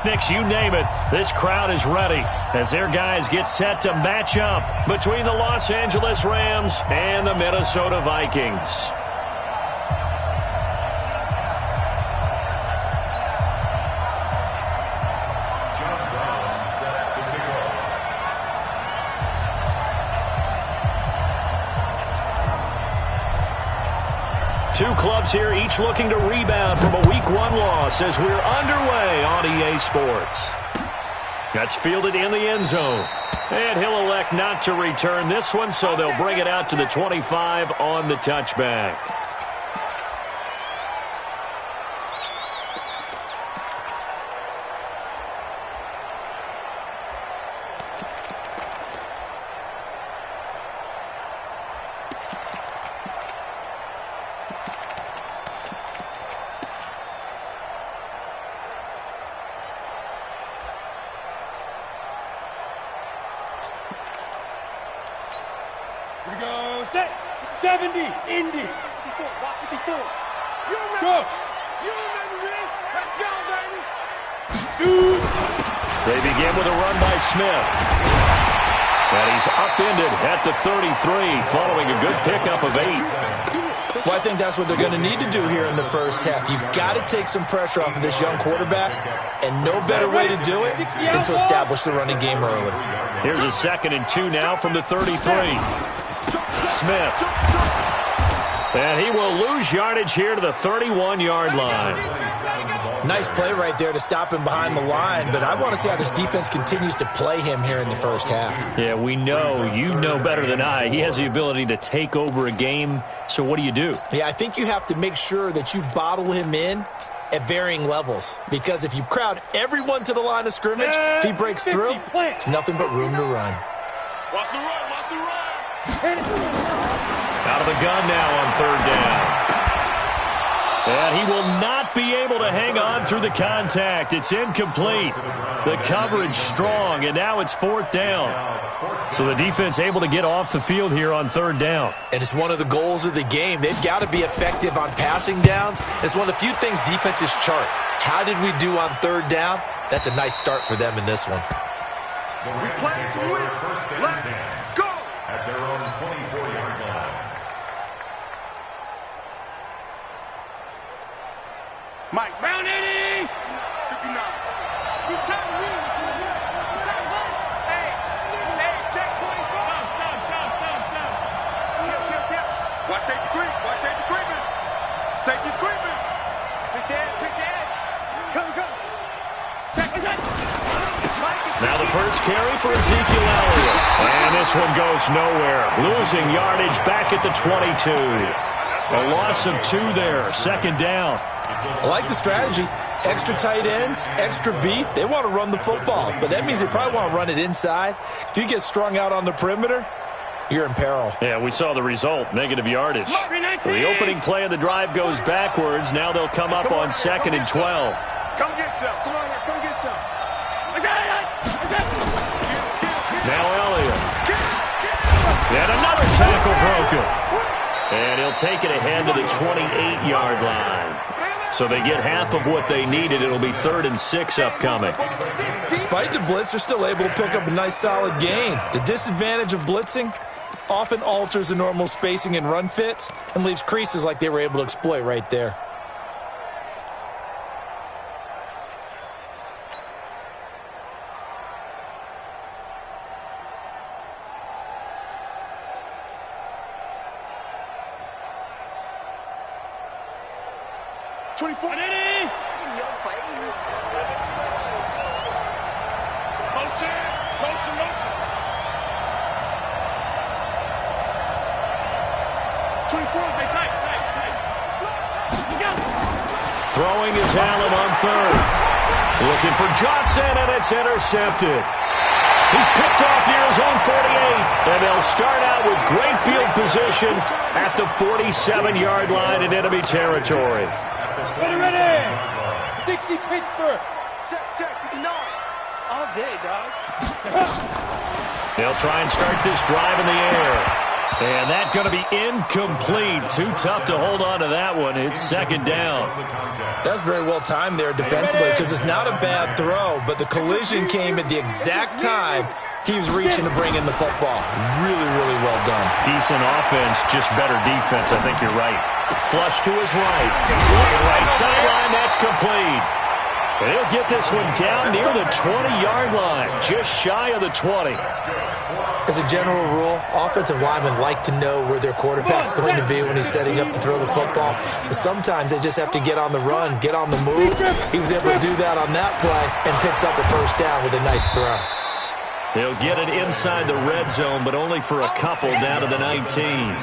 pyrotechnics, you name it. This crowd is ready as their guys get set to match up between the Los Angeles Rams and the Minnesota Vikings. Two clubs here, each looking to rebound from a Week 1 loss as we're underway on EA Sports. That's fielded in the end zone. And he'll elect not to return this one, so they'll bring it out to the 25 on the touchback. Here we go, set, 70, Indy. 54, watch 54. You remember, go. You remember this? Let's go, baby. Shoot. They begin with a run by Smith. And he's upended at the 33 following a good pickup of 8. Well, I think that's what they're going to need to do here in the first half. You've got to take some pressure off of this young quarterback, and no better way to do it than to establish the running game early. Here's a 2nd and 2 now from the 33. Smith. And he will lose yardage here to the 31-yard line. Nice play right there to stop him behind the line, but I want to see how this defense continues to play him here in the first half. Yeah, we know, you know better than I, he has the ability to take over a game, so what do? Yeah, I think you have to make sure that you bottle him in at varying levels, because if you crowd everyone to the line of scrimmage, if he breaks through, it's nothing but room to run. Watch the run, watch the run. Out of the gun now on 3rd down. And he will not be able to hang on through the contact. It's incomplete. The coverage strong, and now it's 4th down. So the defense able to get off the field here on 3rd down. And it's one of the goals of the game. They've got to be effective on passing downs. It's one of the few things defenses chart. How did we do on 3rd down? That's a nice start for them in this one. We play to win. Let's go. At their own 24-yard line. Mike Brown, Eddie. 59. He's trying to win. He's trying to win. Hey, check 24. Stop. Tip. Watch safety creep. Watch safety creeping. Safety's creeping. Pick the edge. Go. Check. Now the first carry for Ezekiel Elliott. And this one goes nowhere. Losing yardage back at the 22. A loss of 2 there. 2nd down. I like the strategy. Extra tight ends, extra beef. They want to run the football, but that means they probably want to run it inside. If you get strung out on the perimeter, you're in peril. Yeah, we saw the result, negative yardage. So the opening play of the drive goes backwards. Now they'll come up on 2nd and 12. Come get some. Come on here. Come get some. Now Elliott. And another tackle broken. And he'll take it ahead to the 28-yard line. So they get half of what they needed. It'll be 3rd and 6 upcoming. Despite the blitz, they're still able to pick up a nice solid gain. The disadvantage of blitzing often alters the normal spacing and run fits and leaves creases like they were able to exploit right there. In your face. Motion. Throwing is Allen on 3rd. Looking for Johnson, and it's intercepted. He's picked off near his own 48, and they'll start out with great field position at the 47-yard line in enemy territory. Ready. 60 Pittsburgh. Check. All day, dog. They'll try and start this drive in the air. And that's going to be incomplete. Too tough to hold on to that one. It's 2nd down. That's very well timed there defensively because it's not a bad throw, but the collision came at the exact time he was reaching to bring in the football. Really, really well done. Decent offense, just better defense. I think you're right. Flush to his right. Looking right sideline, that's complete. And he'll get this one down near the 20-yard line, just shy of the 20. As a general rule, offensive linemen like to know where their quarterback's going to be when he's setting up to throw the football. But sometimes they just have to get on the run, get on the move. He was able to do that on that play and picks up a first down with a nice throw. He'll get it inside the red zone, but only for a couple down to the 19.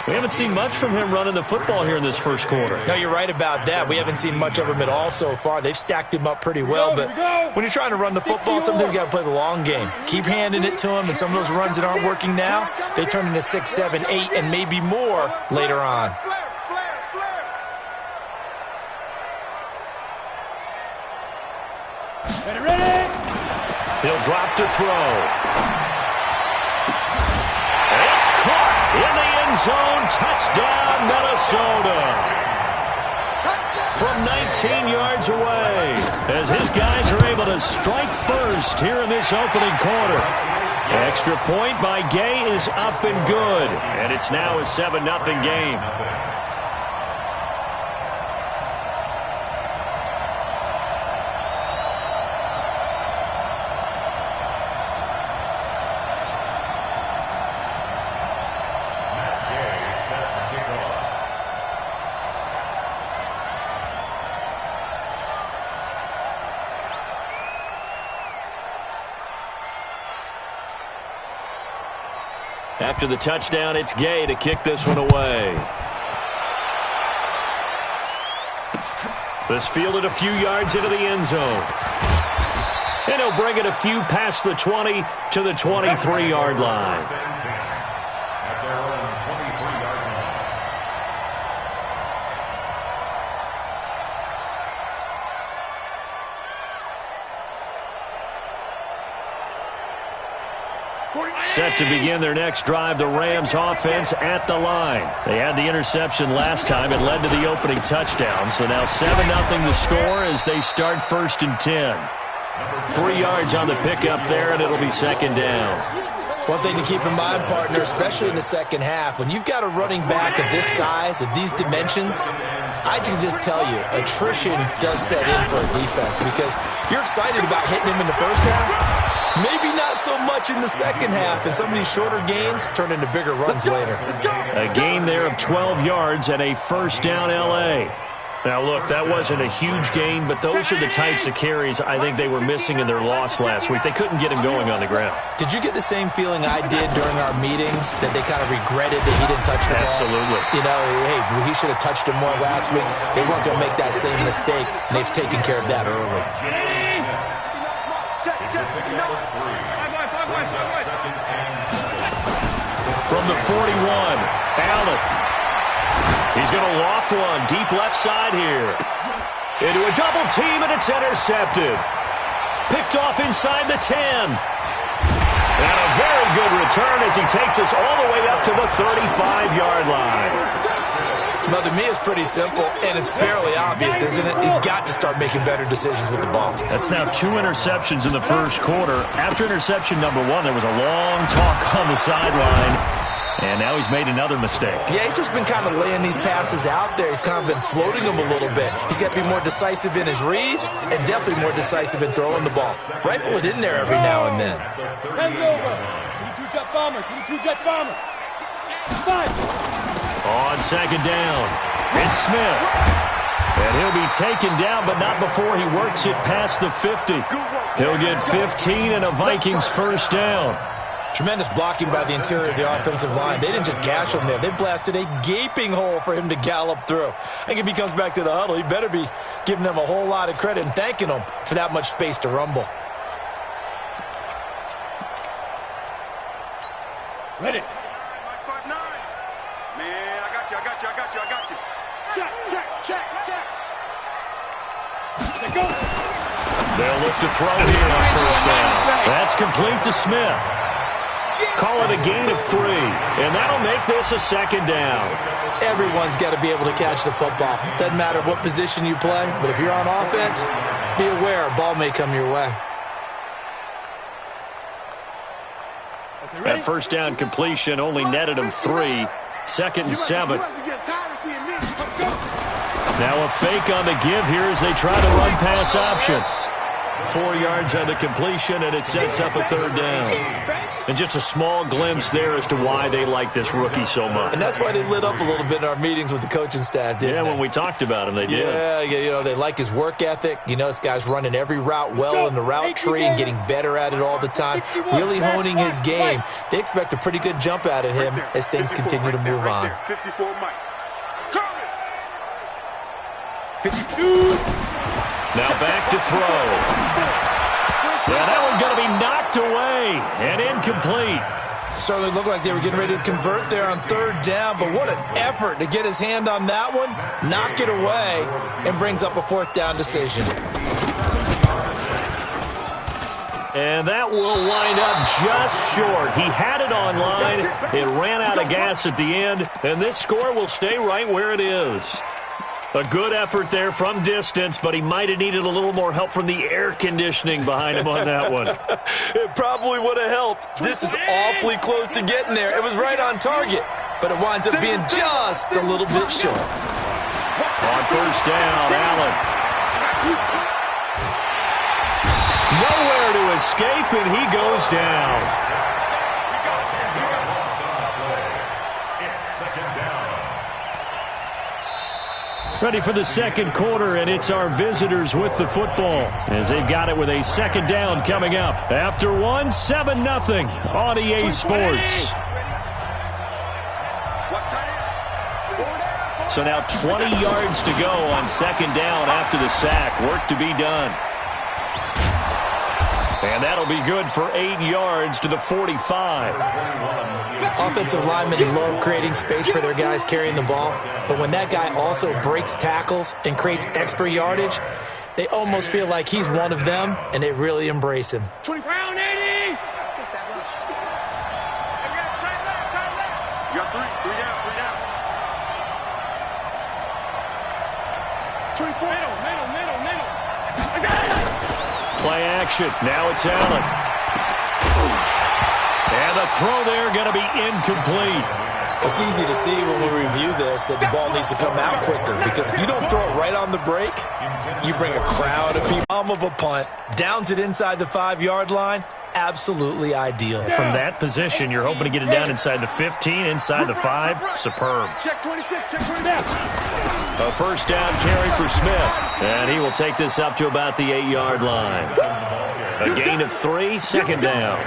We haven't seen much from him running the football here in this first quarter. No, you're right about that. We haven't seen much of him at all so far. They've stacked him up pretty well, but when you're trying to run the football, sometimes you got to play the long game. Keep handing it to him, and some of those runs that aren't working now, they turn into 6, 7, 8, and maybe more later on. Ready? He'll drop to throw. It's caught in the end zone. Touchdown, Minnesota. From 19 yards away, as his guys are able to strike first here in this opening quarter. Extra point by Gay is up and good, and it's now a 7-0 game. After the touchdown, it's Gay to kick this one away. This fielded a few yards into the end zone. And he'll bring it a few past the 20 to the 23-yard line. Set to begin their next drive, the Rams offense at the line. They had the interception last time. It led to the opening touchdown. So now 7-0 the score as they start 1st and 10. 3 yards on the pickup there, and it'll be 2nd down. One thing to keep in mind, partner, especially in the second half, when you've got a running back of this size, of these dimensions, I can just tell you, attrition does set in for a defense because you're excited about hitting him in the first half. Maybe not so much in the second half, and some of these shorter gains turn into bigger runs later. A gain there of 12 yards and a 1st down L.A. Now, look, that wasn't a huge gain, but those are the types of carries I think they were missing in their loss last week. They couldn't get him going on the ground. Did you get the same feeling I did during our meetings, that they kind of regretted that he didn't touch the ball? Absolutely. You know, hey, he should have touched him more last week. They weren't going to make that same mistake, and they've taken care of that early. From the 41, Allen. He's going to loft one deep left side here. Into a double team, and it's intercepted. Picked off inside the 10. And a very good return as he takes us all the way up to the 35-yard line. Well, to me, it's pretty simple, and it's fairly obvious, isn't it? He's got to start making better decisions with the ball. That's now 2 interceptions in the first quarter. After interception number 1, there was a long talk on the sideline. And now he's made another mistake. Yeah, he's just been kind of laying these passes out there. He's kind of been floating them a little bit. He's got to be more decisive in his reads and definitely more decisive in throwing the ball. Rifle it in there every now and then. 10's over. 22 jet bomber. 22 jet bomber. 5. On 2nd down, it's Smith. And he'll be taken down, but not before he works it past the 50. He'll get 15 and a Vikings 1st down. Tremendous blocking by the interior of the offensive line. They didn't just gash him there. They blasted a gaping hole for him to gallop through. I think if he comes back to the huddle, he better be giving them a whole lot of credit and thanking them for that much space to rumble. Ready. Mike 5-9. Man, I got you. Check. Let go. They'll look to throw here on 1st down. That's complete to Smith. Call it a gain of 3, and that'll make this a second down. Everyone's got to be able to catch the football. Doesn't matter what position you play, but if you're on offense, be aware a ball may come your way. That first down completion only netted him 3. 2nd and 7. Now a fake on the give here as they try to run pass option. 4 yards on the completion, and it sets up a 3rd down. And just a small glimpse there as to why they like this rookie so much. And that's why they lit up a little bit in our meetings with the coaching staff, didn't they? Yeah, when we talked about him, they did. Yeah, you know, they like his work ethic. You know, this guy's running every route well in the route tree and getting better at it all the time, really honing his game. They expect a pretty good jump out of him as things continue to move on. 54 Mike. 52. Now back to throw. Yeah, that one's going to be knocked away and incomplete. Certainly looked like they were getting ready to convert there on 3rd down, but what an effort to get his hand on that one, knock it away, and brings up a 4th down decision. And that will wind up just short. He had it on line. It ran out of gas at the end, and this score will stay right where it is. A good effort there from distance, but he might have needed a little more help from the air conditioning behind him on that one. It probably would have helped. This is awfully close to getting there. It was right on target, but it winds up being just a little bit short. On 1st down, Allen. Nowhere to escape, and he goes down. Ready for the 2nd quarter, and it's our visitors with the football as they've got it with a 2nd down coming up. After 1, 7-0 on EA Sports. So now 20 yards to go on 2nd down after the sack. Work to be done. And that'll be good for 8 yards to the 45. Offensive linemen love creating space for their guys carrying the ball, but when that guy also breaks tackles and creates extra yardage, they almost feel like he's one of them, and they really embrace him. 20 round 80. You got 3 down. 24. Middle. Play action. Now it's Allen. And the throw there going to be incomplete. It's easy to see when we review this that the ball needs to come out quicker, because if you don't throw it right on the break, you bring a crowd of people. Of a punt, downs it inside the 5-yard line. Absolutely ideal. From that position, you're hoping to get it down inside the 15, inside the 5. Superb. Check 26, check 20 down. A 1st down carry for Smith. And he will take this up to about the 8-yard line. A gain of 3, 2nd down.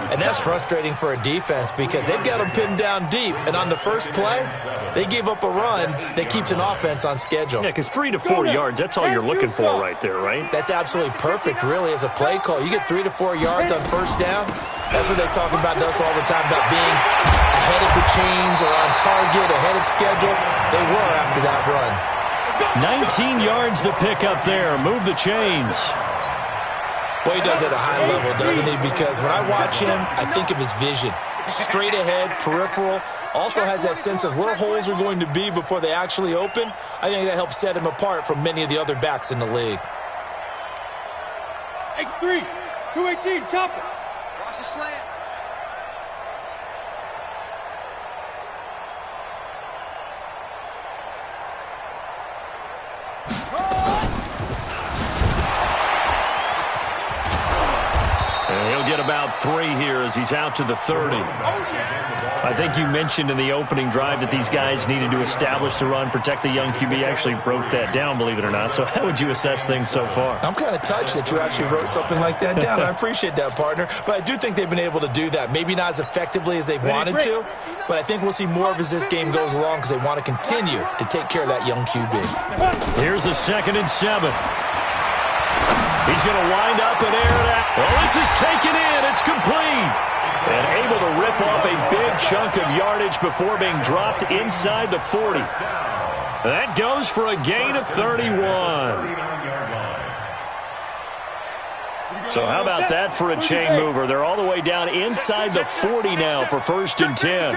And that's frustrating for a defense because they've got them pinned down deep. And on the first play, they gave up a run that keeps an offense on schedule. Yeah, because 3 to 4 yards, that's all you're looking for right there, right? That's absolutely perfect, really, as a play call. You get 3 to 4 yards on 1st down. That's what they talk about to us all the time, about being ahead of the chains or on target, ahead of schedule. They were after that run. 19 yards the pick up there. Move the chains. Well, he does it at a high level, doesn't he? Because when I watch him, I think of his vision. Straight ahead, peripheral. Also has that sense of where holes are going to be before they actually open. I think that helps set him apart from many of the other backs in the league. X3, 218, chopper. Watch the slant. Get about 3 here as he's out to the 30. I think you mentioned in the opening drive that these guys needed to establish the run, protect the young QB. Actually wrote that down, believe it or not. So how would you assess things so far? I'm kind of touched that you actually wrote something like that down. I appreciate that, partner. But I do think they've been able to do that. Maybe not as effectively as they've wanted to, but I think we'll see more of as this game goes along because they want to continue to take care of that young QB. Here's a 2nd and 7. He's going to wind up and air it out. Well, this is taken in. It's complete. And able to rip off a big chunk of yardage before being dropped inside the 40. That goes for a gain of 31. So how about that for a chain mover? They're all the way down inside the 40 now for 1st and 10.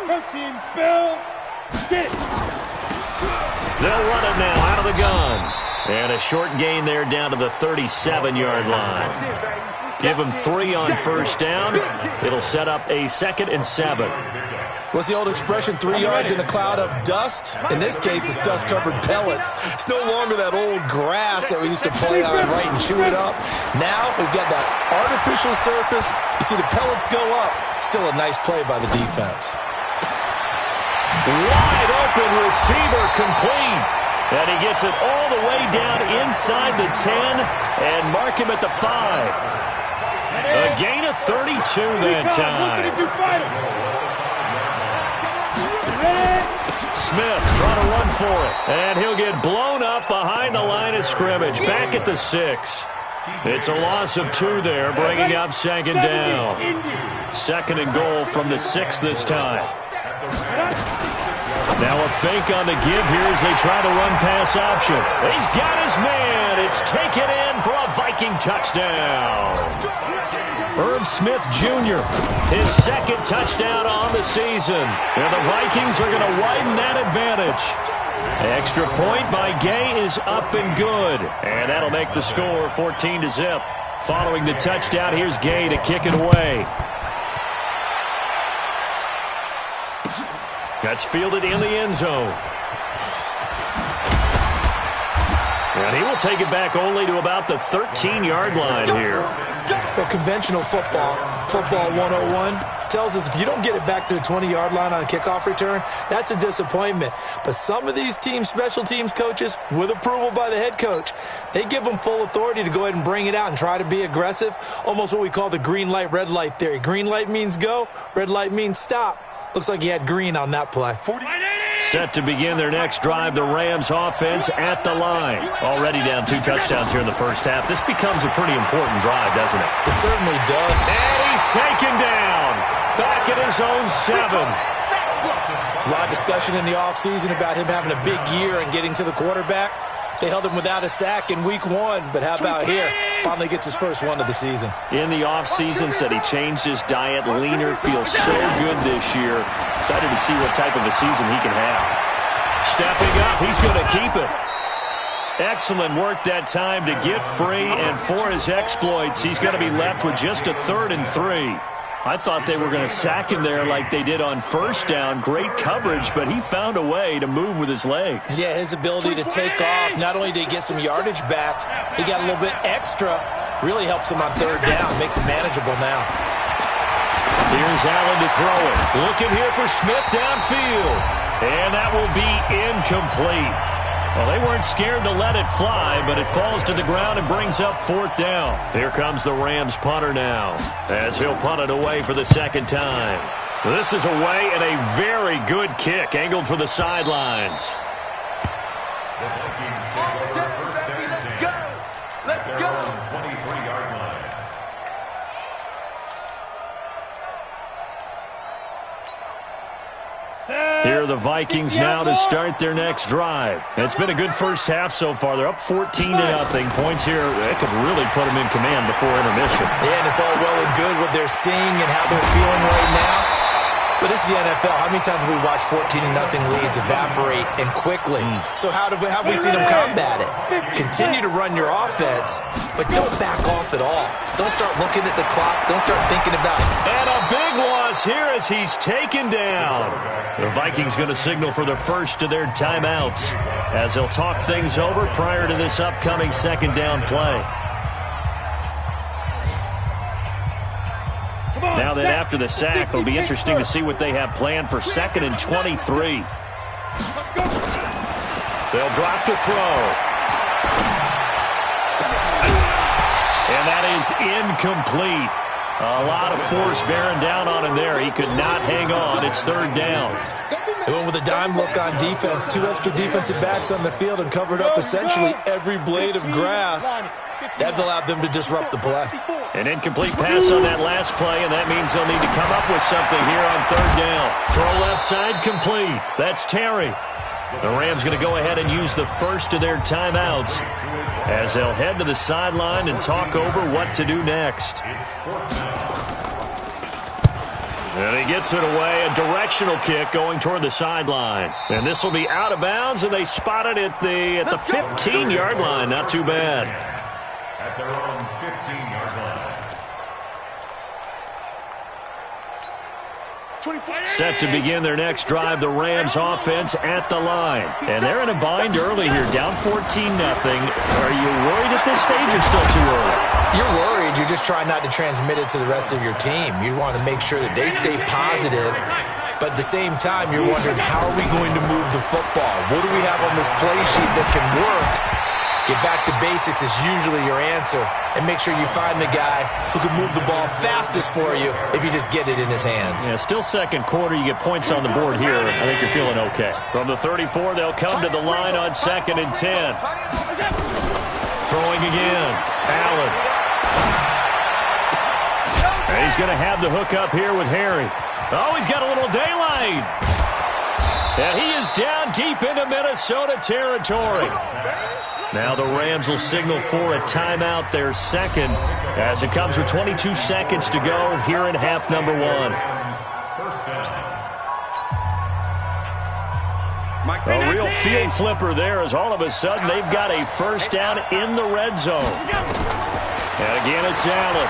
Coaching spell. They'll run it now out of the gun. And a short gain there down to the 37-yard line. Give them 3 on 1st down. It'll set up a 2nd and 7. What's the old expression, 3 yards in a cloud of dust? In this case, it's dust-covered pellets. It's no longer that old grass that we used to play on, right, and chew it up. Now we've got that artificial surface. You see the pellets go up. Still a nice play by the defense. Wide open receiver complete. And he gets it all the way down inside the 10 and mark him at the 5. A gain of 32 that time. Smith trying to run for it. And he'll get blown up behind the line of scrimmage. Back at the 6. It's a loss of 2 there, bringing up 2nd down. 2nd and goal from the 6 this time. Now a fake on the give here as they try to run pass option. He's got his man. It's taken in for a Viking touchdown. Herb Smith Jr., his 2nd touchdown on the season. And the Vikings are going to widen that advantage. Extra point by Gay is up and good. And that'll make the score 14-0. Following the touchdown, here's Gay to kick it away. That's fielded in the end zone. And he will take it back only to about the 13-yard line here. Well, conventional football 101, tells us if you don't get it back to the 20-yard line on a kickoff return, that's a disappointment. But some of these special teams coaches, with approval by the head coach, they give them full authority to go ahead and bring it out and try to be aggressive, almost what we call the green light, red light theory. Green light means go, red light means stop. Looks like he had green on that play. Set to begin their next drive, the Rams offense at the line. Already down 2 touchdowns here in the first half. This becomes a pretty important drive, doesn't it? It certainly does. And he's taken down. Back at his own 7. There's a lot of discussion in the offseason about him having a big year and getting to the quarterback. They held him without a sack in week 1, but how about here? Finally gets his first one of the season. In the offseason, said he changed his diet, leaner, feels so good this year. Excited to see what type of a season he can have. Stepping up, he's going to keep it. Excellent work that time to get free, and for his exploits, he's going to be left with just a 3rd and 3. I thought they were going to sack him there like they did on 1st down. Great coverage, but he found a way to move with his legs. Yeah, his ability to take off. Not only did he get some yardage back, he got a little bit extra. Really helps him on 3rd down. Makes it manageable now. Here's Allen to throw it. Looking here for Smith downfield. And that will be incomplete. Well, they weren't scared to let it fly, but it falls to the ground and brings up 4th down. Here comes the Rams punter now, as he'll punt it away for the 2nd time. This is away and a very good kick, angled for the sidelines. The Vikings take over 1st and 10. Let's go. 23-yard line. Here are the Vikings now to start their next drive. It's been a good first half so far. They're up 14-0. Points here, that could really put them in command before intermission. Yeah, and it's all well and good what they're seeing and how they're feeling right now. But this is the NFL. How many times have we watched 14-0 leads evaporate and quickly? So how have we seen them combat it? Continue to run your offense, but don't back off at all. Don't start looking at the clock. Don't start thinking about it. And a big loss here as he's taken down. The Vikings going to signal for the first of their timeouts as they'll talk things over prior to this upcoming 2nd down play. Now that after the sack, it'll be interesting to see what they have planned for 2nd and 23. They'll drop to throw. And that is incomplete. A lot of force bearing down on him there. He could not hang on. It's 3rd down. They went with a dime look on defense. 2 extra defensive backs on the field and covered up essentially every blade of grass. That allowed them to disrupt the play. An incomplete pass on that last play, and that means they'll need to come up with something here on 3rd down. Throw left side complete. That's Terry. The Rams going to go ahead and use the first of their timeouts as they'll head to the sideline and talk over what to do next. And he gets it away, a directional kick going toward the sideline. And this will be out of bounds, and they spot it at the 15-yard line. Not too bad. At their own 15-yard line. Set to begin their next drive, the Rams offense at the line. And they're in a bind early here, down 14-0. Are you worried at this stage or still too early? You're worried. You're just trying not to transmit it to the rest of your team. You want to make sure that they stay positive. But at the same time, you're wondering, how are we going to move the football? What do we have on this play sheet that can work? Get back to basics is usually your answer. And make sure you find the guy who can move the ball fastest for you if you just get it in his hands. Yeah, still second quarter. You get points on the board here. I think you're feeling okay. From the 34, they'll come to the line on 2nd and 10. Throwing again. Allen. And he's going to have the hook up here with Harry. Oh, he's got a little daylight. And he is down deep into Minnesota territory. Now the Rams will signal for a timeout, their second, as it comes with 22 seconds to go here in half number one. A real field flipper there, as all of a sudden they've got a first down in the red zone. And again, it's Allen.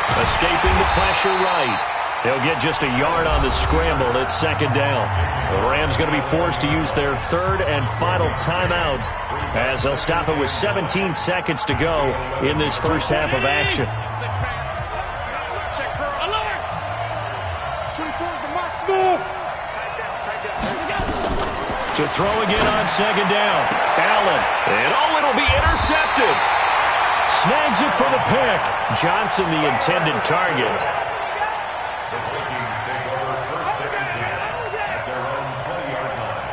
Escaping the pressure right. They'll get just a yard on the scramble. It's second down. The Rams going to be forced to use their third and final timeout as they'll stop it with 17 seconds to go in this first half of action. To throw again on second down. Allen. And it'll be intercepted. Snags it for the pick. Johnson, the intended target. The Vikings take over 1st and 10 at their own 20-yard line.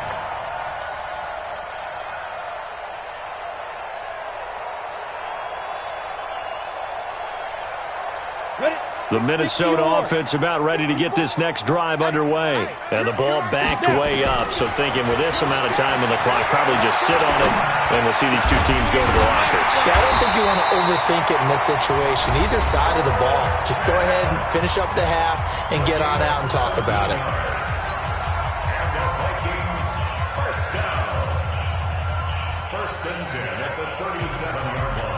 The Minnesota offense about ready to get this next drive underway. And the ball backed way up. So thinking with this amount of time on the clock, probably just sit on it, and we'll see these two teams go to the lockers. Yeah, I don't think you want to overthink it in this situation. Either side of the ball. Just go ahead and finish up the half and get on out and talk about it. And the Vikings first down. 1st and 10 at the 37-yard line.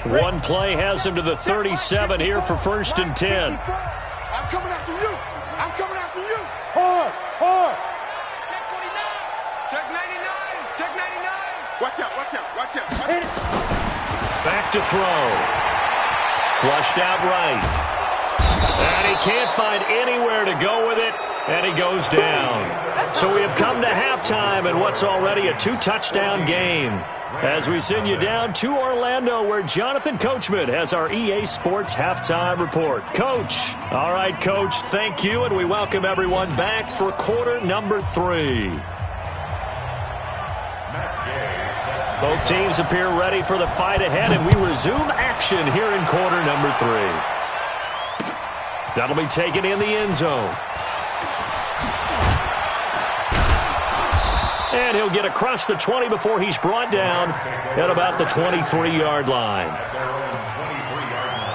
One play has him to the 37 here for 1st and 10. I'm coming after you. I'm coming after you. Hard, hard. Check 29. Check 99. Check 99. Watch out, watch out, watch out. Back to throw. Flushed out right. And he can't find anywhere to go with it, and he goes down. So we have come to halftime in what's already a 2-touchdown game, as we send you down to Orlando, where Jonathan Coachman has our EA Sports Halftime Report. Coach. All right, Coach, thank you, and we welcome everyone back for quarter number 3. Both teams appear ready for the fight ahead, and we resume action here in quarter number 3. That'll be taken in the end zone. And he'll get across the 20 before he's brought down at about the 23-yard line. At their own 23-yard line.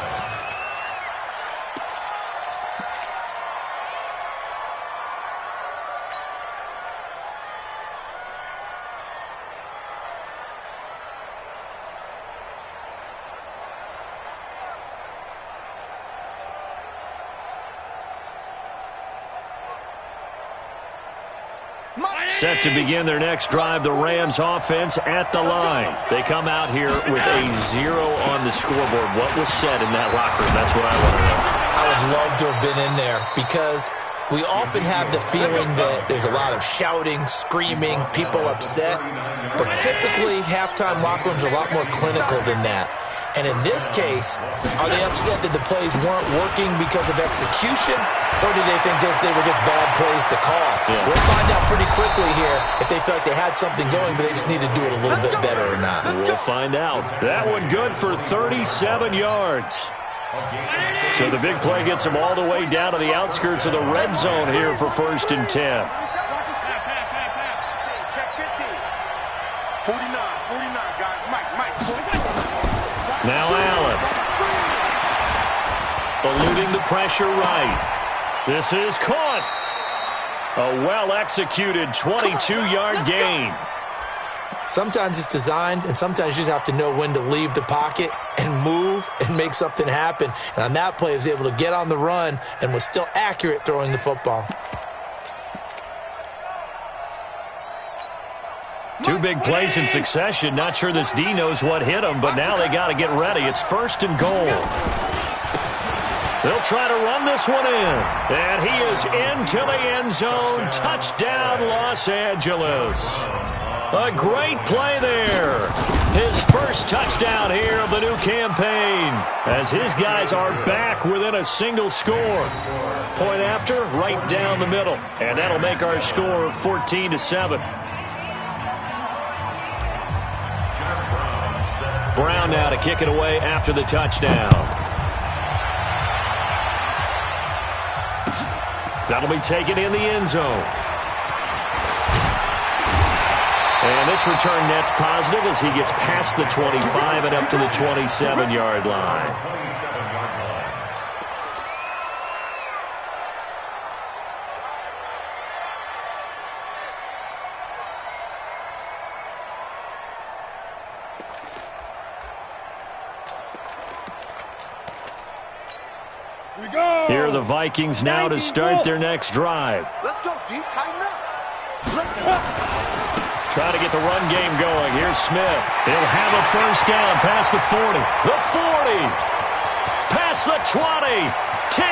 Set to begin their next drive, the Rams offense at the line. They come out here with a 0 on the scoreboard. What was said in that locker room? That's what I want to know. I would love to have been in there, because we often have the feeling that there's a lot of shouting, screaming, people upset. But typically, halftime locker rooms are a lot more clinical than that. And in this case, are they upset that the plays weren't working because of execution, or do they think they were just bad plays to call? Yeah. We'll find out pretty quickly here if they feel like they had something going, but they just need to do it a little bit better or not. We'll find out. That one good for 37 yards. So the big play gets them all the way down to the outskirts of the red zone here for 1st and 10. Check 50. 49, guys. Mike. Now Allen. Eluding the pressure right. This is caught. A well-executed 22-yard gain. Sometimes it's designed, and sometimes you just have to know when to leave the pocket and move and make something happen. And on that play, he was able to get on the run and was still accurate throwing the football. Two big plays in succession. Not sure this D knows what hit him, but now they got to get ready. It's 1st and goal. They'll try to run this one in. And he is into the end zone. Touchdown, Los Angeles. A great play there. His first touchdown here of the new campaign as his guys are back within a single score. Point after, right down the middle. And that'll make our score 14-7. Brown now to kick it away after the touchdown. That'll be taken in the end zone. And this return net's positive as he gets past the 25 and up to the 27-yard line. Here are the Vikings now to start their next drive. Let's go, deep. Tighten up. Let's go. Try to get the run game going. Here's Smith. He'll have a first down past the 40. The 40. Past the 20. 10.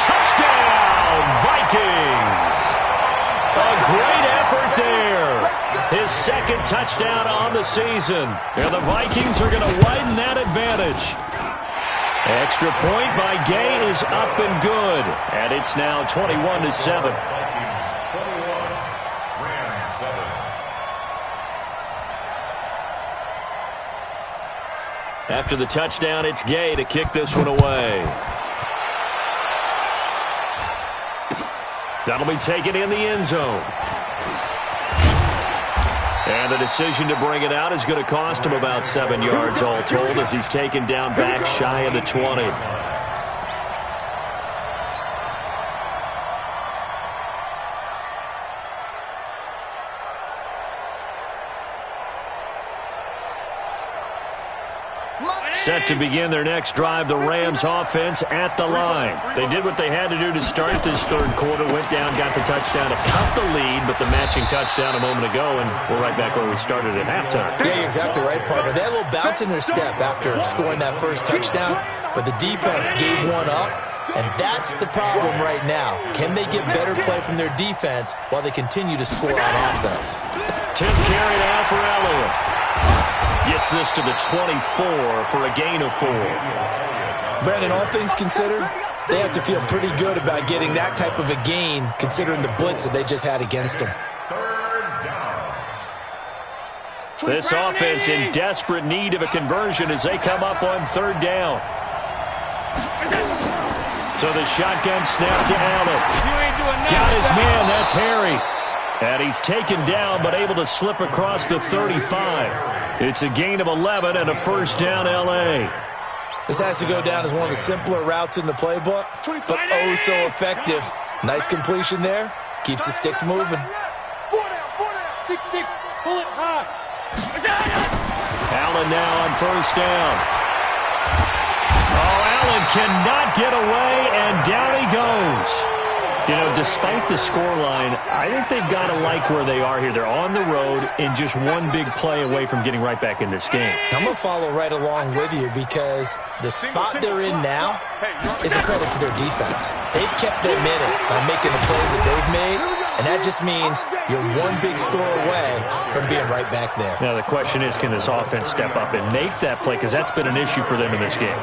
Touchdown, Vikings. A great effort there. His second touchdown on the season. And the Vikings are going to widen that advantage. Extra point by Gay is up and good. And it's now 21-7. After the touchdown, it's Gay to kick this one away. That'll be taken in the end zone. And the decision to bring it out is going to cost him about 7 yards all told as he's taken down back shy of the 20. Set to begin their next drive, the Rams offense at the line. They did what they had to do to start this third quarter, went down, got the touchdown to cut the lead, but the matching touchdown a moment ago, and we're right back where we started at halftime. Yeah, you're exactly right, partner. They had a little bounce in their step after scoring that first touchdown, but the defense gave one up, and that's the problem right now. Can they get better play from their defense while they continue to score on offense? 10th carry now for Elliott. Gets this to the 24 for a gain of 4. Brandon, all things considered, they have to feel pretty good about getting that type of a gain considering the blitz that they just had against them. This offense in desperate need of a conversion as they come up on 3rd down. So the shotgun snap to Allen. Got his man, that's Harry. And he's taken down but able to slip across the 35. It's a gain of 11 and a first down L.A. This has to go down as one of the simpler routes in the playbook, but oh so effective. Nice completion there. Keeps the sticks moving. 4 down. 6-6. Pull it high. Allen now on first down. Oh, Allen cannot get away, and down he goes. You know, despite the scoreline, I think they've got to like where they are here. They're on the road and just one big play away from getting right back in this game. I'm going to follow right along with you because the spot they're in now is a credit to their defense. They've kept them in it by making the plays that they've made, and that just means you're one big score away from being right back there. Now, the question is, can this offense step up and make that play? Because that's been an issue for them in this game.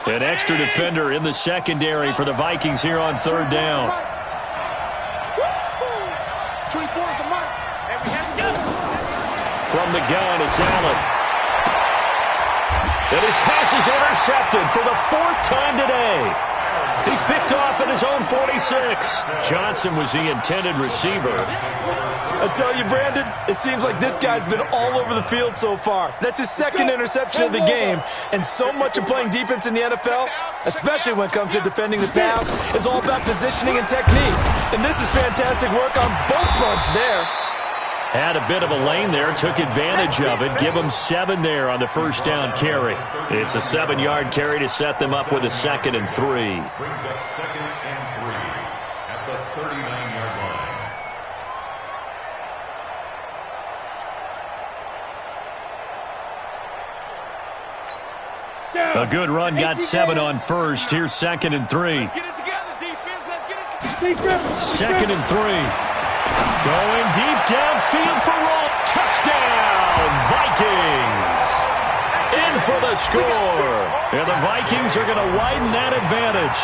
An extra defender in the secondary for the Vikings here on 3rd down. 24 is the mark. And we have to go. From the gun, it's Allen. And his pass is intercepted for the 4th time today. He's picked off at his own 46. Johnson was the intended receiver. I tell you, Brandon, it seems like this guy's been all over the field so far. That's his 2nd interception of the game. And so much of playing defense in the NFL, especially when it comes to defending the pass, is all about positioning and technique. And this is fantastic work on both fronts there. Had a bit of a lane there, took advantage of it. Give them 7 there on the first down carry. It's a 7-yard carry to set them up with a 2nd and 3. Brings up 2nd and 3 at the 39-yard line. A good run, got 7 on first. Here's 2nd and 3. Let's get it together, defense. Let's get it together. 2nd and 3. Going deep downfield for Roll. Touchdown, Vikings. In for the score. And the Vikings are going to widen that advantage.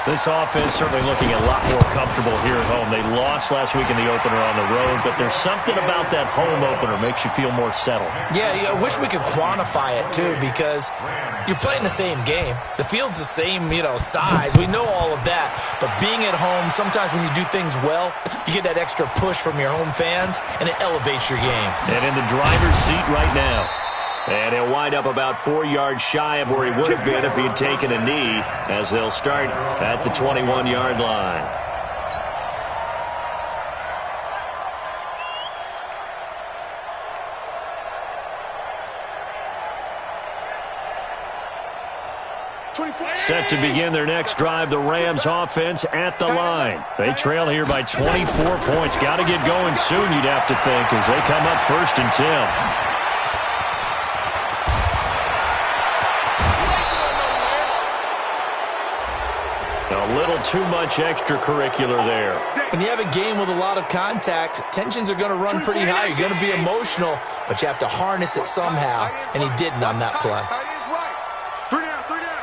This offense certainly looking a lot more comfortable here at home. They lost last week in the opener on the road, but there's something about that home opener makes you feel more settled. Yeah, I wish we could quantify it, too, because you're playing the same game. The field's the same, size. We know all of that. But being at home, sometimes when you do things well, you get that extra push from your home fans, and it elevates your game. And in the driver's seat right now. And he'll wind up about 4 yards shy of where he would have been if he had taken a knee, as they'll start at the 21-yard line. Set to begin their next drive, the Rams offense at the line. They trail here by 24 points. Got to get going soon, you'd have to think, as they come up 1st and 10. A little too much extracurricular there. When you have a game with a lot of contact, tensions are going to run pretty high. You're going to be emotional, but you have to harness it somehow, and he didn't on that play. 3 down, 3 down.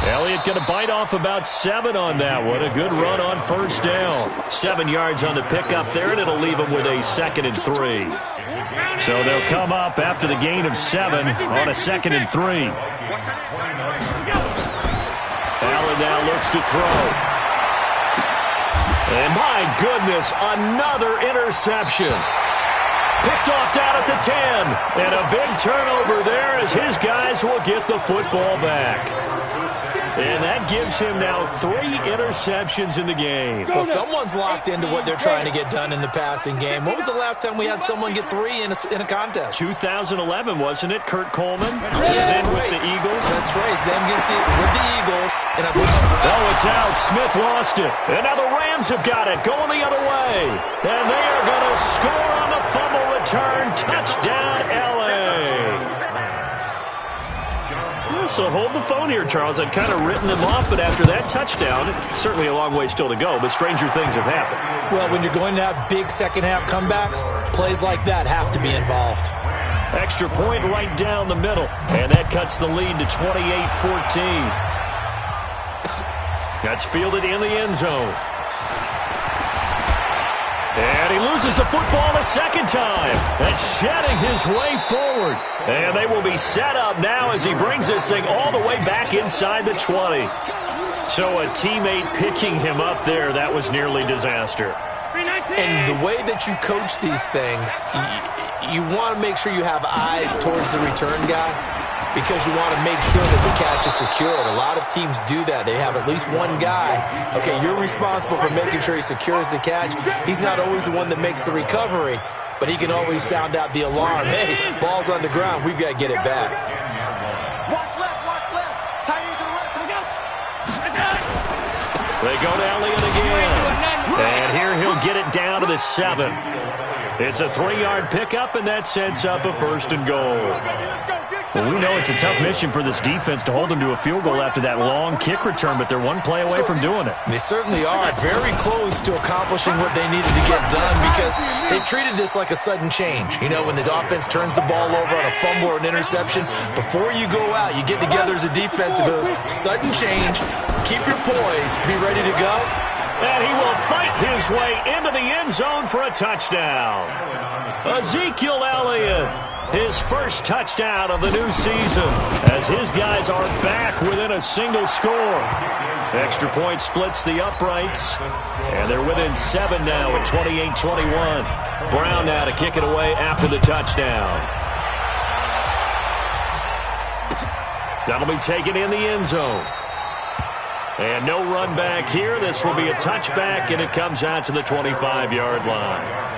Elliott going to bite off about 7 on that one. A good run on first down. 7 yards on the pickup there, and it'll leave him with a 2nd and 3. So they'll come up after the gain of 7 on a 2nd and 3. Allen now looks to throw. And my goodness, another interception. Picked off down at the 10. And a big turnover there as his guys will get the football back. And that gives him now 3 interceptions in the game. Well, someone's locked into what they're trying to get done in the passing game. When was the last time we had someone get 3 in a contest? 2011, wasn't it? Kurt Coleman? Yeah, and then with the Eagles? That's right. It's them against with the Eagles. And oh, it's out. Smith lost it. And now the Rams have got it. Going the other way. And they are going to score on the fumble return. Touchdown, L.A. So hold the phone here, Charles. I've kind of written them off, but after that touchdown, certainly a long way still to go, but stranger things have happened. Well, when you're going to have big second-half comebacks, plays like that have to be involved. Extra point right down the middle, and that cuts the lead to 28-14. That's fielded in the end zone. And he loses the football a second time. That's shedding his way forward. And they will be set up now as he brings this thing all the way back inside the 20. So a teammate picking him up there, that was nearly disaster. And the way that you coach these things, you want to make sure you have eyes towards the return guy, because you want to make sure that the catch is secured. A lot of teams do that. They have at least one guy. Okay, you're responsible for making sure he secures the catch. He's not always the one that makes the recovery, but he can always sound out the alarm. Hey, ball's on the ground. We've got to get it back. Watch left, watch left. Tight end to the right. Here we go. They go to Elliott again. And here he'll get it down to the 7. It's a 3-yard pickup, and that sets up a 1st and goal. Well, we know it's a tough mission for this defense to hold them to a field goal after that long kick return, but they're one play away from doing it. They certainly are very close to accomplishing what they needed to get done, because they've treated this like a sudden change. You know, when the offense turns the ball over on a fumble or an interception, before you go out, you get together as a defense and go, sudden change, keep your poise, be ready to go. And he will fight his way into the end zone for a touchdown. Ezekiel Elliott, his first touchdown of the new season, as his guys are back within a single score. Extra point splits the uprights, and they're within 7 now at 28-21. Brown now to kick it away after the touchdown. That'll be taken in the end zone. And no run back here. This will be a touchback, and it comes out to the 25-yard line.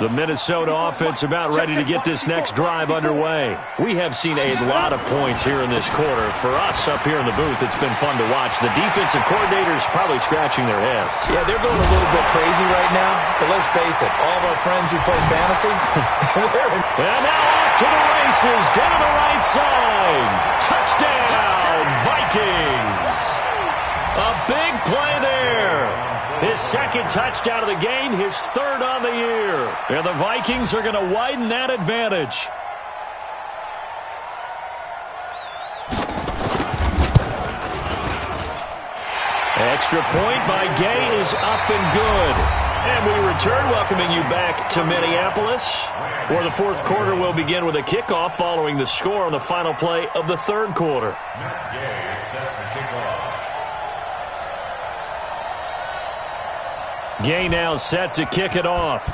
The Minnesota offense about ready to get this next drive underway. We have seen a lot of points here in this quarter. For us up here in the booth, it's been fun to watch. The defensive coordinators probably scratching their heads. Yeah, they're going a little bit crazy right now. But let's face it, all of our friends who play fantasy, and now off to the races, down the right side. Touchdown, Vikings. A big play there. His second touchdown of the game, his third on the year. And the Vikings are going to widen that advantage. Extra point by Gay is up and good. And we return, welcoming you back to Minneapolis, where the fourth quarter will begin with a kickoff following the score on the final play of the third quarter. Gay is set to kick off. Gay now set to kick it off.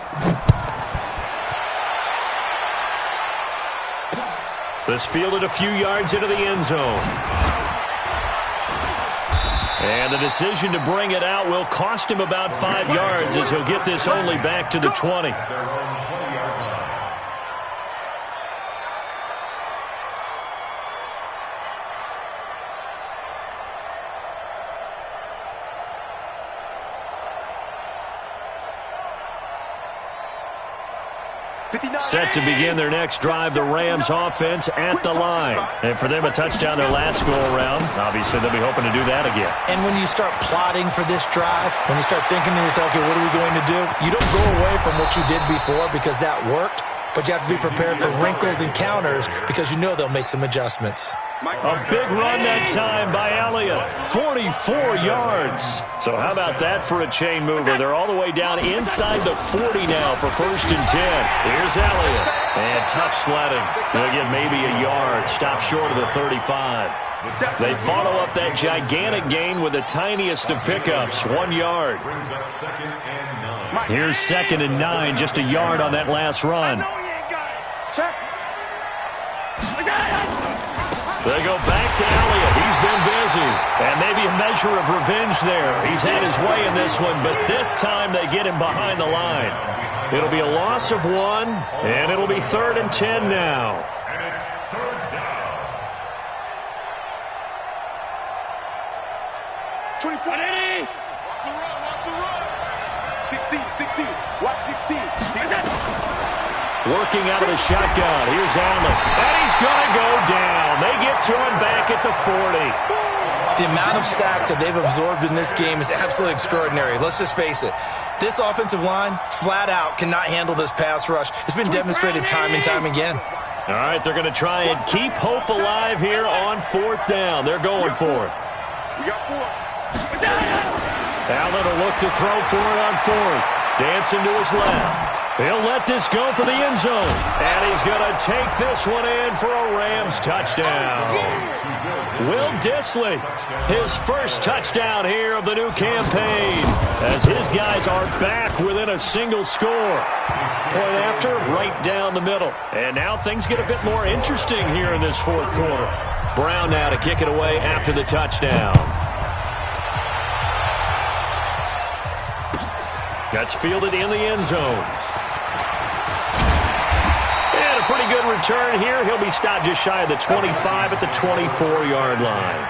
This fielded a few yards into the end zone. And the decision to bring it out will cost him about 5 yards, as he'll get this only back to the 20. Set to begin their next drive, the Rams offense at the line. And for them, a touchdown their last go-around. Obviously, they'll be hoping to do that again. And when you start plotting for this drive, when you start thinking to yourself, okay, what are we going to do? You don't go away from what you did before because that worked, but you have to be prepared for wrinkles and counters because you know they'll make some adjustments. A big run that time by Elliott, 44 yards. So how about that for a chain mover? They're all the way down inside the 40 now for 1st and 10. Here's Elliott. And tough sledding. They'll get maybe a yard. Stop short of the 35. They follow up that gigantic gain with the tiniest of pickups, 1 yard. Here's 2nd and 9, just a yard on that last run. They go back to Elliott. He's been busy. And maybe a measure of revenge there. He's had his way in this one, but this time they get him behind the line. It'll be a loss of 1, and it'll be 3rd and 10 now. And it's 3rd down. 24. Watch the run, watch the run. 16, watch 16. Working out of the shotgun. Here's Allen. And he's going to go down. They get to him back at the 40. The amount of sacks that they've absorbed in this game is absolutely extraordinary. Let's just face it. This offensive line, flat out, cannot handle this pass rush. It's been demonstrated time and time again. All right, they're going to try and keep hope alive here on 4th down. They're going for it. We got 4. Allen will look to throw for it on 4th. Dancing to his left. He'll let this go for the end zone. And he's going to take this one in for a Rams touchdown. Will Dissly, his first touchdown here of the new campaign, as his guys are back within a single score. Point after, right down the middle. And now things get a bit more interesting here in this 4th quarter. Brown now to kick it away after the touchdown. That's fielded in the end zone. And a pretty good return here. He'll be stopped just shy of the 25 at the 24-yard line.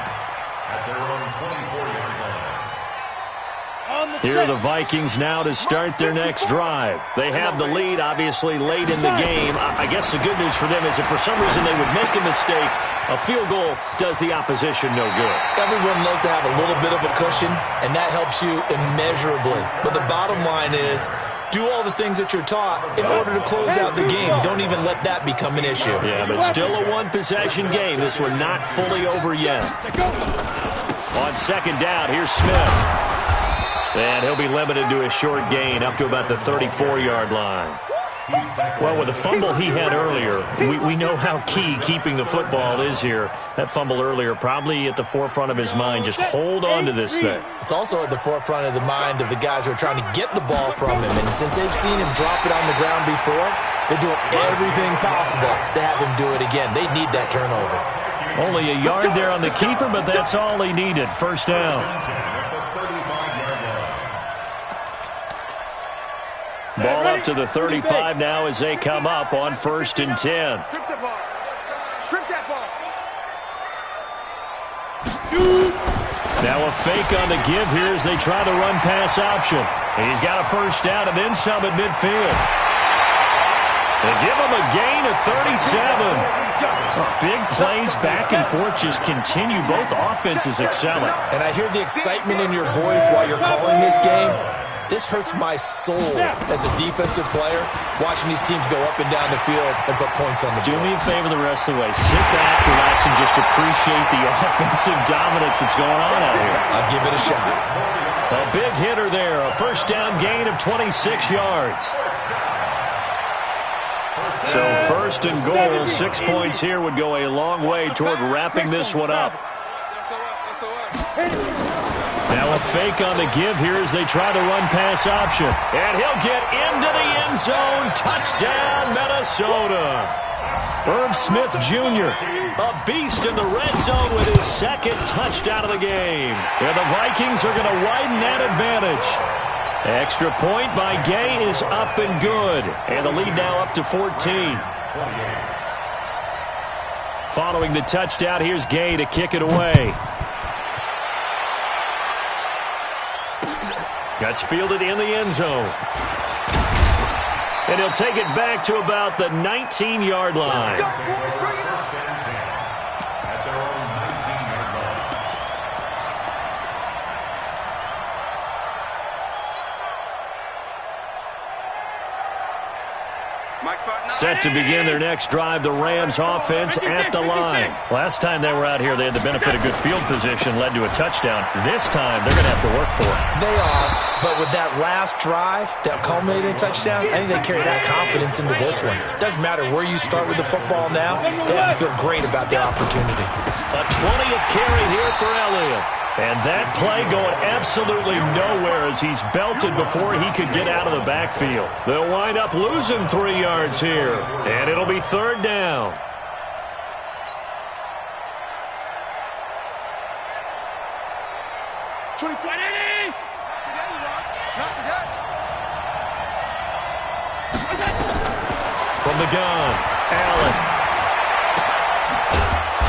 At their own 24-yard line. Here are the Vikings now to start their next drive. They have the lead, obviously, late in the game. I guess the good news for them is if for some reason they would make a mistake, a field goal does the opposition no good. Everyone loves to have a little bit of a cushion, and that helps you immeasurably. But the bottom line is, Do all the things that you're taught in order to close out the game. Don't even let that become an issue. Yeah, but still a one-possession game. This one not fully over yet. On second down, here's Smith. And he'll be limited to a short gain up to about the 34-yard line. Well, with the fumble he had earlier, we know how key keeping the football is here. That fumble earlier probably at the forefront of his mind. Just hold on to this thing. It's also at the forefront of the mind of the guys who are trying to get the ball from him. And since they've seen him drop it on the ground before, they're doing everything possible to have him do it again. They need that turnover. Only a yard there on the keeper, but that's all he needed. First down. Ball up to the 35 now as they come up on 1st and 10. Strip that ball. Strip that ball. Now a fake on the give here as they try the run-pass option. He's got a first down and then some at midfield. They give him a gain of 37. Big plays back and forth just continue. Both offenses excelling. And I hear the excitement in your voice while you're calling this game. This hurts my soul as a defensive player, watching these teams go up and down the field and put points on the board. Do me a favor the rest of the way. Sit back, relax, and just appreciate the offensive dominance that's going on out here. I'll give it a shot. A big hitter there. A first down gain of 26 yards. So 1st and goal, 6 points here would go a long way toward wrapping this one up. Now a fake on the give here as they try the run-pass option. And he'll get into the end zone. Touchdown, Minnesota. Irv Smith Jr., a beast in the red zone with his second touchdown of the game. And the Vikings are going to widen that advantage. Extra point by Gay is up and good. And the lead now up to 14. Following the touchdown, here's Gay to kick it away. Gets fielded in the end zone. And he'll take it back to about the 19-yard line. Set to begin their next drive, the Rams offense at the line. Last time they were out here, they had the benefit of good field position, led to a touchdown. This time, they're going to have to work for it. They are, but with that last drive that culminated in a touchdown, I think they carry that confidence into this one. Doesn't matter where you start with the football now, they have to feel great about their opportunity. A 20th carry here for Elliott. And that play going absolutely nowhere as he's belted before he could get out of the backfield. They'll wind up losing 3 yards here. And it'll be 3rd down. From the gun, Allen.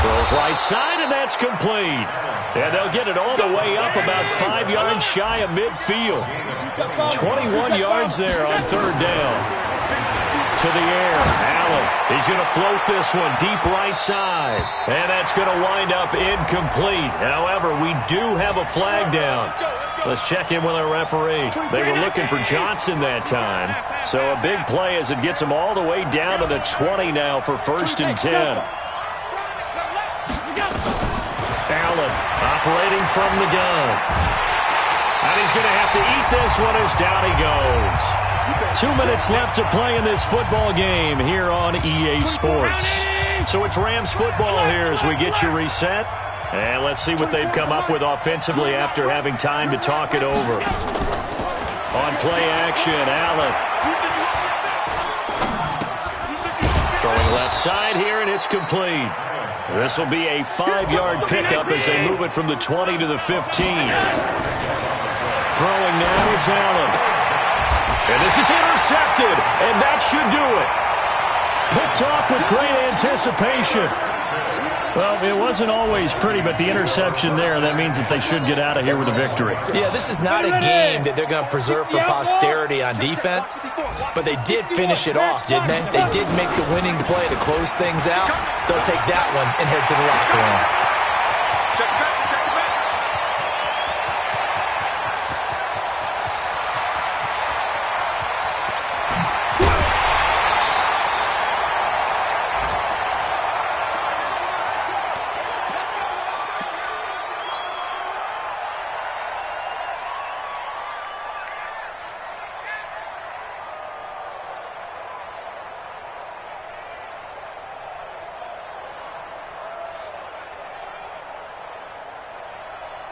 Throws right side, and that's complete. And they'll get it all the way up about 5 yards shy of midfield. 21 yards there on 3rd down. To the air, Allen. He's going to float this one deep right side. And that's going to wind up incomplete. However, we do have a flag down. Let's check in with our referee. They were looking for Johnson that time. So a big play as it gets them all the way down to the 20 now for 1st and 10. Allen operating from the gun. And he's going to have to eat this one as down he goes. 2 minutes left to play in this football game here on EA Sports. So it's Rams football here as we get you reset. And let's see what they've come up with offensively after having time to talk it over. On play action, Allen. Throwing left side here, and it's complete. This will be a 5-yard pickup as they move it from the 20 to the 15. Throwing now is Allen. And this is intercepted, and that should do it. Picked off with great anticipation. Well, it wasn't always pretty, but the interception there, that means that they should get out of here with a victory. Yeah, this is not a game that they're going to preserve for posterity on defense, but they did finish it off, didn't they? They did make the winning play to close things out. They'll take that one and head to the locker room.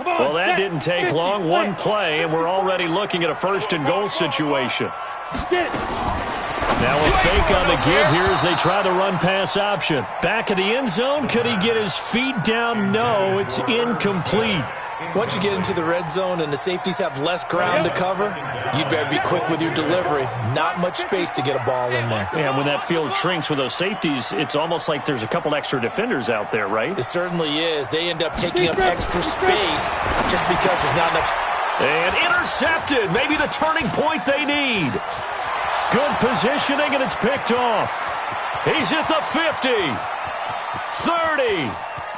Well, that didn't take long. One play, and we're already looking at a first-and-goal situation. Now a fake on the give here as they try the run-pass option. Back of the end zone. Could he get his feet down? No, it's incomplete. Once you get into the red zone and the safeties have less ground to cover, you'd better be quick with your delivery. Not much space to get a ball in there. Yeah, when that field shrinks with those safeties, it's almost like there's a couple extra defenders out there, right? It certainly is. They end up taking up extra space just because there's not enough. And intercepted. Maybe the turning point they need. Good positioning, and it's picked off. He's at the 50, 30,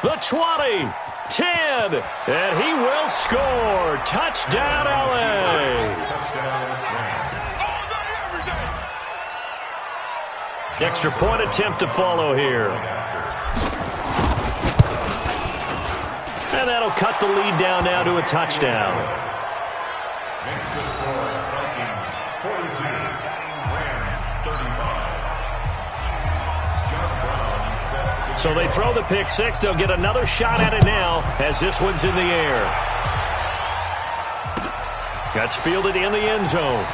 the 20, 10, and he will score. Touchdown, L.A. Extra point attempt to follow here. And that'll cut the lead down now to a touchdown. Next to score, Vikings 42, Rams 35. So they throw the pick six. They'll get another shot at it now as this one's in the air. That's fielded in the end zone.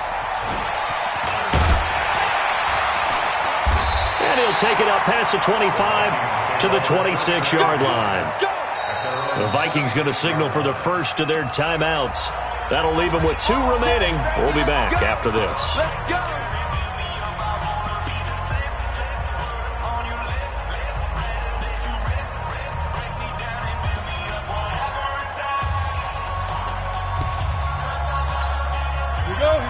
And he'll take it up past the 25 to the 26-yard line. The Vikings going to signal for the first of their timeouts. That'll leave them with 2 remaining. We'll be back after this. Let's go.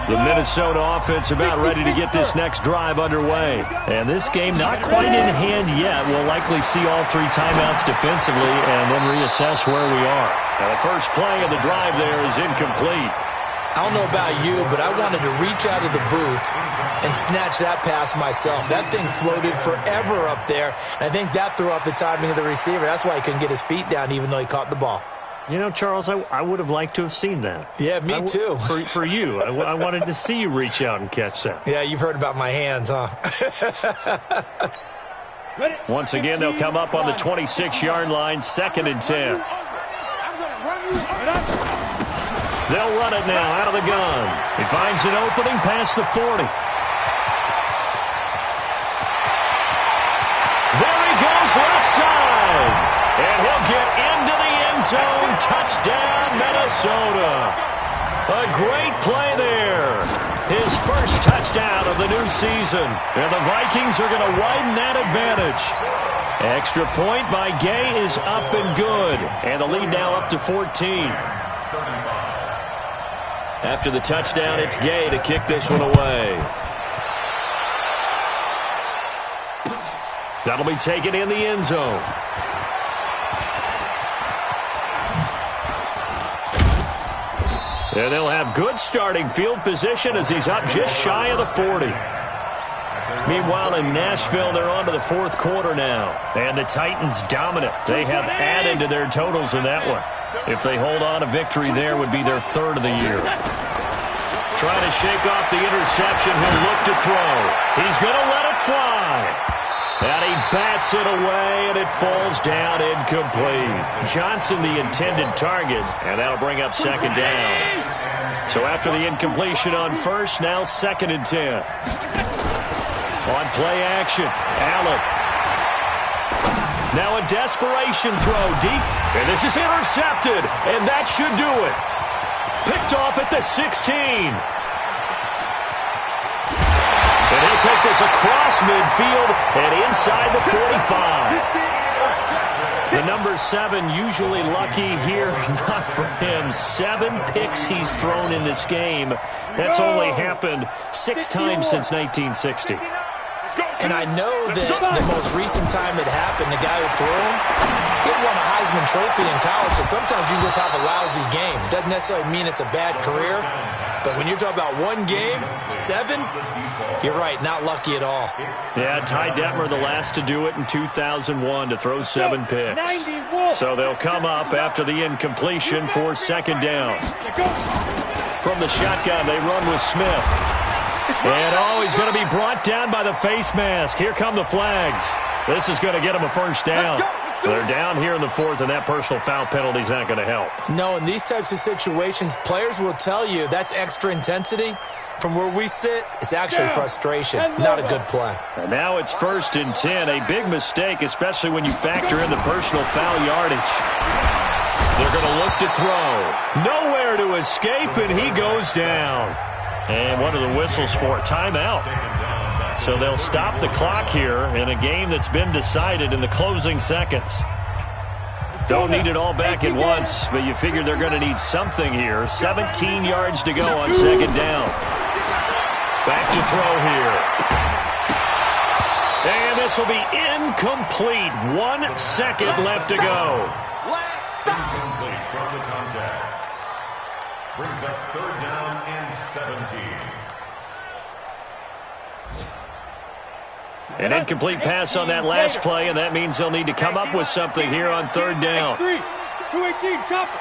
The Minnesota offense about ready to get this next drive underway. And this game not quite in hand yet. We'll likely see all 3 timeouts defensively and then reassess where we are. Now the first play of the drive there is incomplete. I don't know about you, but I wanted to reach out of the booth and snatch that pass myself. That thing floated forever up there. And I think that threw off the timing of the receiver. That's why he couldn't get his feet down even though he caught the ball. You know, Charles, I would have liked to have seen that. Yeah, me too. For you. I wanted to see you reach out and catch that. Yeah, you've heard about my hands, huh? Once again, they'll come up on the 26-yard line, 2nd and 10. They'll run it now out of the gun. He finds an opening past the 40. There he goes, left side. And he'll get into the end zone. Touchdown, Minnesota. A great play there. His first touchdown of the new season. And the Vikings are going to widen that advantage. Extra point by Gay is up and good. And the lead now up to 14. After the touchdown, it's Gay to kick this one away. That'll be taken in the end zone. And they'll have good starting field position as he's up just shy of the 40. Meanwhile, in Nashville, they're on to the 4th quarter now. And the Titans dominant. They have added to their totals in that one. If they hold on, a victory there would be their 3rd of the year. Trying to shake off the interception. He'll look to throw. He's going to let it fly. And he bats it away, and it falls down incomplete. Johnson, the intended target, and that'll bring up 2nd down. So after the incompletion on 1st, now 2nd and 10. On play action, Allen. Now a desperation throw deep, and this is intercepted, and that should do it. Picked off at the 16. And he'll take this across midfield and inside the 45. The number 7 usually lucky here. Not for him. 7 picks he's thrown in this game. That's only happened 6 times since 1960. And I know that the most recent time it happened, the guy who threw him, he won a Heisman Trophy in college, so sometimes you just have a lousy game. Doesn't necessarily mean it's a bad career, but when you're talking about one game, 7, you're right, not lucky at all. Yeah, Ty Detmer, the last to do it in 2001, to throw 7 picks. So they'll come up after the incompletion for 2nd down. From the shotgun, they run with Smith. And, he's going to be brought down by the face mask. Here come the flags. This is going to get him a 1st down. They're down here in the fourth, and that personal foul penalty is not going to help. No, in these types of situations, players will tell you that's extra intensity. From where we sit, it's actually frustration, not a good play. And now it's 1st and 10, a big mistake, especially when you factor in the personal foul yardage. They're going to look to throw. Nowhere to escape, and he goes down. And what are the whistles for? Timeout. So they'll stop the clock here in a game that's been decided in the closing seconds. Don't need it all back at once, but you figure they're going to need something here. 17 yards to go on 2nd down. Back to throw here. And this will be incomplete. 1 second left to go. Incomplete from the contact. Brings up 3rd down and 17. An incomplete pass on that last play, and that means they'll need to come up with something here on 3rd down. 218, chopper.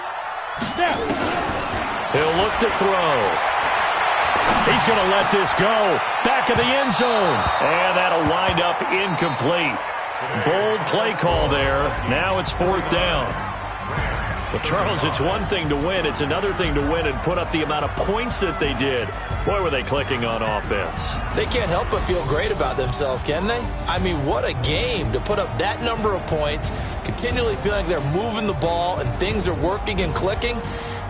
He'll look to throw. He's going to let this go. Back of the end zone. And that'll wind up incomplete. Bold play call there. Now it's 4th down. Well, Charles, it's one thing to win. It's another thing to win and put up the amount of points that they did. Boy, were they clicking on offense. They can't help but feel great about themselves, can they? I mean, what a game to put up that number of points, continually feeling like they're moving the ball and things are working and clicking.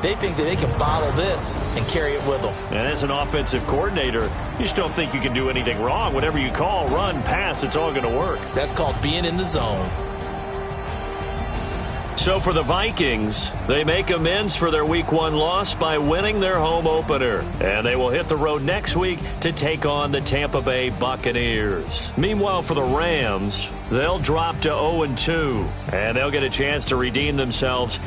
They think that they can bottle this and carry it with them. And as an offensive coordinator, you just don't think you can do anything wrong. Whatever you call, run, pass, it's all going to work. That's called being in the zone. So for the Vikings, they make amends for their Week 1 loss by winning their home opener. And they will hit the road next week to take on the Tampa Bay Buccaneers. Meanwhile, for the Rams, they'll drop to 0-2. And they'll get a chance to redeem themselves